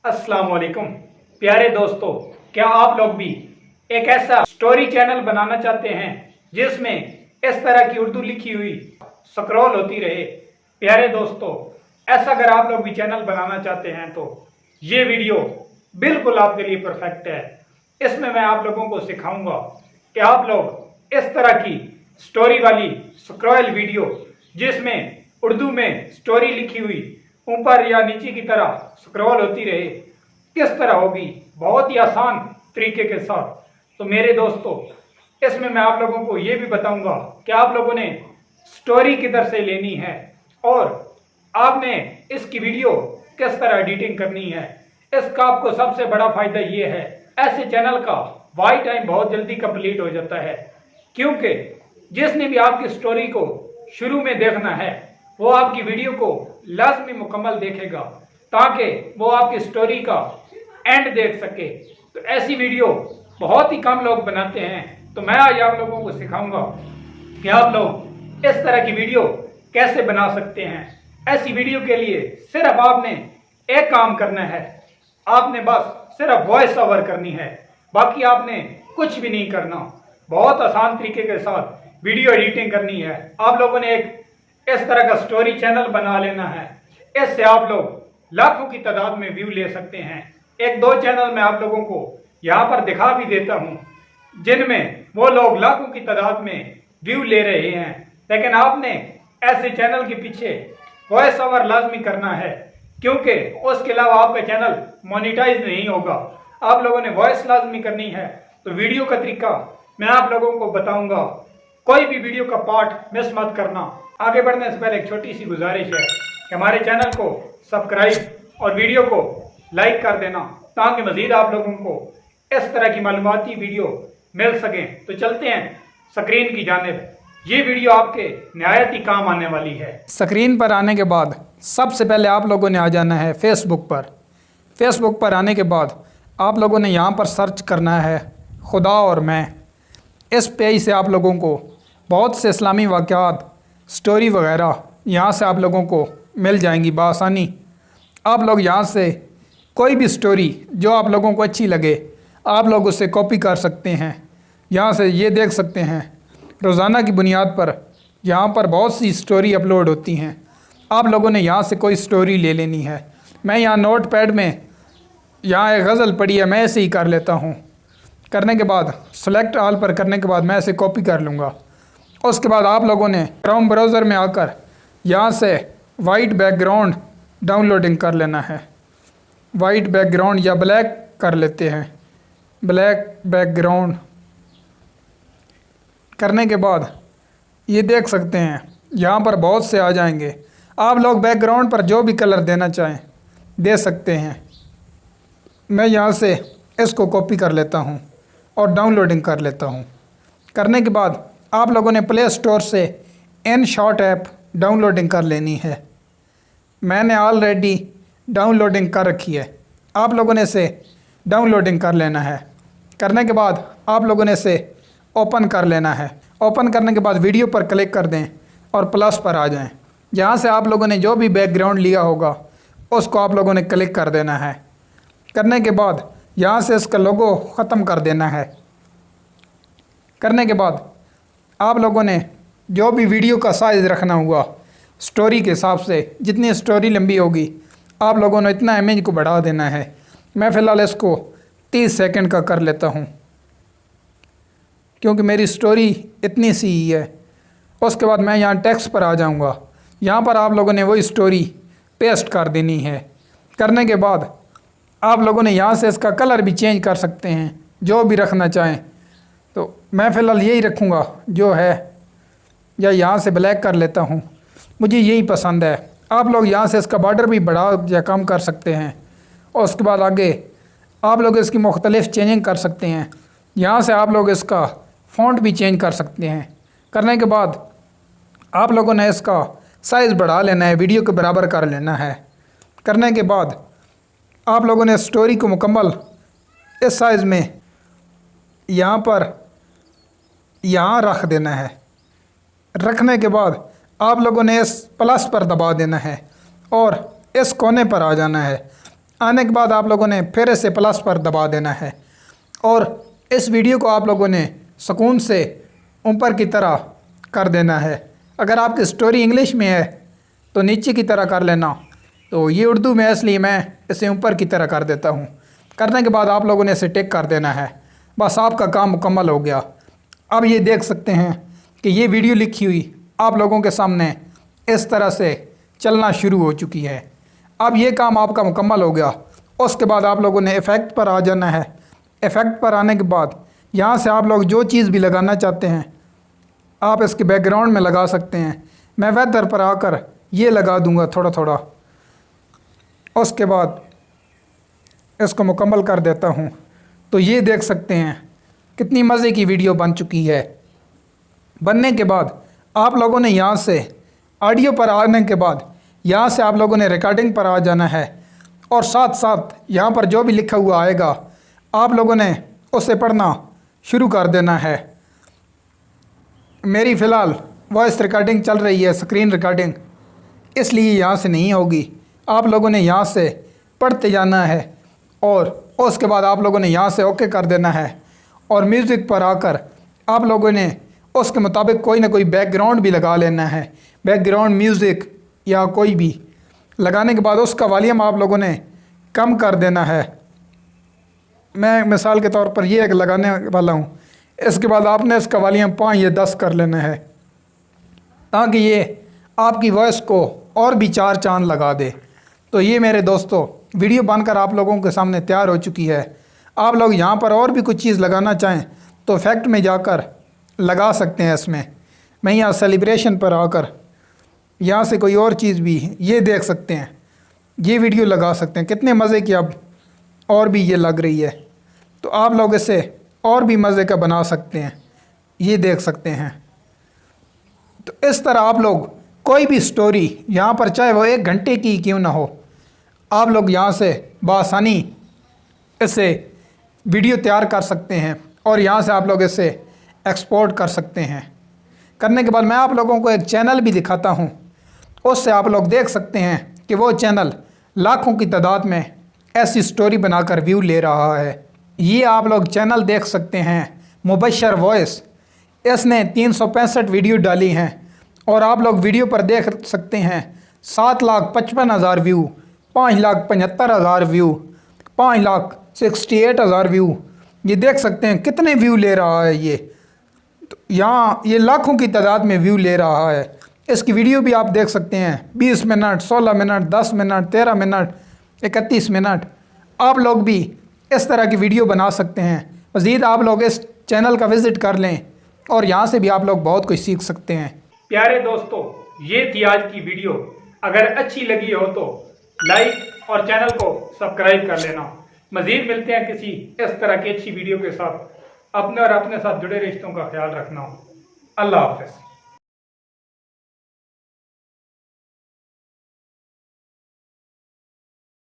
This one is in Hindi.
अस्सलाम वालेकुम प्यारे दोस्तों, क्या आप लोग भी एक ऐसा स्टोरी चैनल बनाना चाहते हैं जिसमें इस तरह की उर्दू लिखी हुई स्क्रॉल होती रहे। प्यारे दोस्तों, ऐसा अगर आप लोग भी चैनल बनाना चाहते हैं तो ये वीडियो बिल्कुल आपके लिए परफेक्ट है। इसमें मैं आप लोगों को सिखाऊंगा कि आप लोग इस तरह की स्टोरी वाली स्क्रॉल वीडियो जिसमें उर्दू में स्टोरी लिखी हुई ऊपर या नीचे की तरह स्क्रॉल होती रहे किस तरह होगी, बहुत ही आसान तरीके के साथ। तो मेरे दोस्तों, इसमें मैं आप लोगों को ये भी बताऊंगा कि आप लोगों ने स्टोरी किधर से लेनी है और आपने इसकी वीडियो किस तरह एडिटिंग करनी है। इसका आपको सबसे बड़ा फायदा ये है, ऐसे चैनल का वॉच टाइम बहुत जल्दी कंप्लीट हो जाता है, क्योंकि जिसने भी आपकी स्टोरी को शुरू में देखना है वो आपकी वीडियो को लाजमी मुकम्मल देखेगा ताकि वो आपकी स्टोरी का एंड देख सके। तो ऐसी वीडियो बहुत ही कम लोग बनाते हैं, तो मैं आज आप लोगों को सिखाऊंगा कि आप लोग इस तरह की वीडियो कैसे बना सकते हैं। ऐसी वीडियो के लिए सिर्फ आपने एक काम करना है, आपने बस सिर्फ वॉइस ओवर करनी है, बाकी आपने कुछ भी नहीं करना। बहुत आसान तरीके के साथ वीडियो एडिटिंग करनी है। आप लोगों ने एक इस तरह का स्टोरी चैनल बना लेना है, इससे आप लोग लाखों की तादाद में व्यू ले सकते हैं। एक दो चैनल मैं आप लोगों को यहाँ पर दिखा भी देता हूँ जिनमें वो लोग लाखों की तादाद में व्यू ले रहे हैं, लेकिन आपने ऐसे चैनल के पीछे वॉइस ओवर लाजमी करना है, क्योंकि उसके अलावा आपका चैनल मोनिटाइज नहीं होगा। आप लोगों ने वॉइस लाजमी करनी है। तो वीडियो का तरीका मैं आप लोगों को बताऊंगा, कोई भी वीडियो का पार्ट मिस मत करना। आगे बढ़ने से पहले एक छोटी सी गुजारिश है कि हमारे चैनल को सब्सक्राइब और वीडियो को लाइक कर देना ताकि मजीद आप लोगों को इस तरह की मालूमाती वीडियो मिल सकें। तो चलते हैं स्क्रीन की जानिब। ये वीडियो आपके निहायत ही काम आने वाली है। स्क्रीन पर आने के बाद सबसे पहले आप लोगों ने आ जाना है फेसबुक पर। फेसबुक पर आने के बाद आप लोगों ने यहाँ पर सर्च करना है खुदा और मैं। इस पेज से आप लोगों को बहुत से इस्लामी वाक़यात, स्टोरी वगैरह यहाँ से आप लोगों को मिल जाएंगी बआसानी। आप लोग यहाँ से कोई भी स्टोरी जो आप लोगों को अच्छी लगे आप लोग उससे कॉपी कर सकते हैं। यहाँ से ये देख सकते हैं रोज़ाना की बुनियाद पर यहाँ पर बहुत सी स्टोरी अपलोड होती हैं। आप लोगों ने यहाँ से कोई स्टोरी ले लेनी है। मैं यहाँ नोट पैड में यहाँ एक गज़ल पड़ी है, मैं ऐसे ही कर लेता हूँ। करने के बाद सेलेक्ट ऑल पर करने के बाद मैं ऐसे कॉपी कर लूँगा। उसके बाद आप लोगों ने क्रोम ब्राउज़र में आकर यहाँ से वाइट बैकग्राउंड डाउनलोडिंग कर लेना है। वाइट बैकग्राउंड या ब्लैक कर लेते हैं, ब्लैक बैकग्राउंड करने के बाद ये देख सकते हैं यहाँ पर बहुत से आ जाएंगे। आप लोग बैकग्राउंड पर जो भी कलर देना चाहें दे सकते हैं। मैं यहाँ से इसको कॉपी कर लेता हूँ और डाउनलोडिंग कर लेता हूँ। करने के बाद आप लोगों ने प्ले स्टोर से InShot ऐप डाउनलोडिंग कर लेनी है। मैंने ऑलरेडी डाउनलोडिंग कर रखी है, आप लोगों ने इसे डाउनलोडिंग कर लेना है। करने के बाद आप लोगों ने इसे ओपन कर लेना है। ओपन करने के बाद वीडियो पर क्लिक कर दें और प्लस पर आ जाएं। यहाँ से आप लोगों ने जो भी बैकग्राउंड लिया होगा उसको आप लोगों ने क्लिक कर देना है। करने के बाद यहाँ से इसका लोगो ख़त्म कर देना है। करने के बाद आप लोगों ने जो भी वीडियो का साइज़ रखना हुआ स्टोरी के हिसाब से, जितनी स्टोरी लंबी होगी आप लोगों ने इतना इमेज को बढ़ा देना है। मैं फ़िलहाल इसको 30 सेकंड का कर लेता हूँ क्योंकि मेरी स्टोरी इतनी सी ही है। उसके बाद मैं यहाँ टेक्स्ट पर आ जाऊँगा। यहाँ पर आप लोगों ने वही स्टोरी पेस्ट कर देनी है। करने के बाद आप लोगों ने यहाँ से इसका कलर भी चेंज कर सकते हैं, जो भी रखना चाहें। तो मैं फ़िलहाल यही रखूँगा जो है, या यहाँ से ब्लैक कर लेता हूँ, मुझे यही पसंद है। आप लोग यहाँ से इसका बॉर्डर भी बढ़ा या कम कर सकते हैं और उसके बाद आगे आप लोग इसकी मुख्तलिफ़ चेंजिंग कर सकते हैं। यहाँ से आप लोग इसका फ़ॉन्ट भी चेंज कर सकते हैं। करने के बाद आप लोगों ने इसका साइज़ बढ़ा लेना है, वीडियो के बराबर कर लेना है। करने के बाद आप लोगों ने स्टोरी को मुकम्मल इस साइज़ में यहाँ पर यहाँ रख देना है। रखने के बाद आप लोगों ने इस प्लस पर दबा देना है और इस कोने पर आ जाना है। आने के बाद आप लोगों ने फिर इसे प्लस पर दबा देना है और इस वीडियो को आप लोगों ने सुकून से ऊपर की तरह कर देना है। अगर आपकी स्टोरी इंग्लिश में है तो नीचे की तरह कर लेना, तो ये उर्दू में है इसलिए मैं इसे ऊपर की तरह कर देता हूँ। करने के बाद आप लोगों ने इसे टिक कर देना है। बस आपका काम मुकम्मल हो गया। अब ये देख सकते हैं कि ये वीडियो लिखी हुई आप लोगों के सामने इस तरह से चलना शुरू हो चुकी है। अब ये काम आपका मुकम्मल हो गया। उसके बाद आप लोगों ने इफ़ेक्ट पर आ जाना है। इफ़ेक्ट पर आने के बाद यहाँ से आप लोग जो चीज़ भी लगाना चाहते हैं आप इसके बैकग्राउंड में लगा सकते हैं। मैं वेदर पर आकर ये लगा दूंगा थोड़ा थोड़ा। उसके बाद इसको मुकम्मल कर देता हूँ। तो ये देख सकते हैं कितनी मज़े की वीडियो बन चुकी है। बनने के बाद आप लोगों ने यहाँ से ऑडियो पर आने के बाद यहाँ से आप लोगों ने रिकॉर्डिंग पर आ जाना है और साथ साथ यहाँ पर जो भी लिखा हुआ आएगा आप लोगों ने उसे पढ़ना शुरू कर देना है। मेरी फ़िलहाल वॉइस रिकॉर्डिंग चल रही है, स्क्रीन रिकॉर्डिंग, इसलिए यहाँ से नहीं होगी। आप लोगों ने यहाँ से पढ़ते जाना है और उसके बाद आप लोगों ने यहाँ से ओके कर देना है और म्यूज़िक पर आकर आप लोगों ने उसके मुताबिक कोई ना कोई बैकग्राउंड भी लगा लेना है। बैकग्राउंड म्यूज़िक या कोई भी लगाने के बाद उसका वॉल्यूम आप लोगों ने कम कर देना है। मैं मिसाल के तौर पर ये एक लगाने वाला हूँ। इसके बाद आपने इसका वॉल्यूम 5 या 10 कर लेना है ताकि ये आपकी वॉइस को और भी 4 चांद लगा दे। तो ये मेरे दोस्तों वीडियो बनकर आप लोगों के सामने तैयार हो चुकी है। आप लोग यहाँ पर और भी कुछ चीज़ लगाना चाहें तो इफ़ेक्ट में जाकर लगा सकते हैं। इसमें मैं यहाँ सेलिब्रेशन पर आकर यहाँ से कोई और चीज़ भी ये देख सकते हैं, ये वीडियो लगा सकते हैं। कितने मज़े की अब और भी ये लग रही है। तो आप लोग इसे और भी मज़े का बना सकते हैं, ये देख सकते हैं। तो इस तरह आप लोग कोई भी स्टोरी यहाँ पर चाहे वो 1 घंटे की क्यों ना हो, आप लोग यहाँ से बआसानी इसे वीडियो तैयार कर सकते हैं और यहाँ से आप लोग इसे एक्सपोर्ट कर सकते हैं। करने के बाद मैं आप लोगों को एक चैनल भी दिखाता हूँ, उससे आप लोग देख सकते हैं कि वो चैनल लाखों की तादाद में ऐसी स्टोरी बनाकर व्यू ले रहा है। ये आप लोग चैनल देख सकते हैं, मुबशर वॉइस। इसने 365 वीडियो डाली हैं और आप लोग वीडियो पर देख सकते हैं 7,55,000 व्यू, 5,75,000 व्यू, 5,68,000 व्यू। ये देख सकते हैं कितने व्यू ले रहा है ये। तो यहाँ ये लाखों की तादाद में व्यू ले रहा है। इसकी वीडियो भी आप देख सकते हैं 20 minute, 16 minute, 10 minute, 13 minute, 31 minute. आप लोग भी इस तरह की वीडियो बना सकते हैं। मज़ीद आप लोग इस चैनल का विज़िट कर लें और यहाँ से भी आप लोग बहुत कुछ सीख सकते हैं। प्यारे दोस्तों, ये थी आज की वीडियो। अगर अच्छी लगी हो तो लाइक और चैनल को सब्सक्राइब कर लेना। मज़ीद मिलते हैं किसी इस तरह की अच्छी वीडियो के साथ। अपने और अपने साथ जुड़े रिश्तों का ख्याल रखना। अल्लाह हाफ़िज़।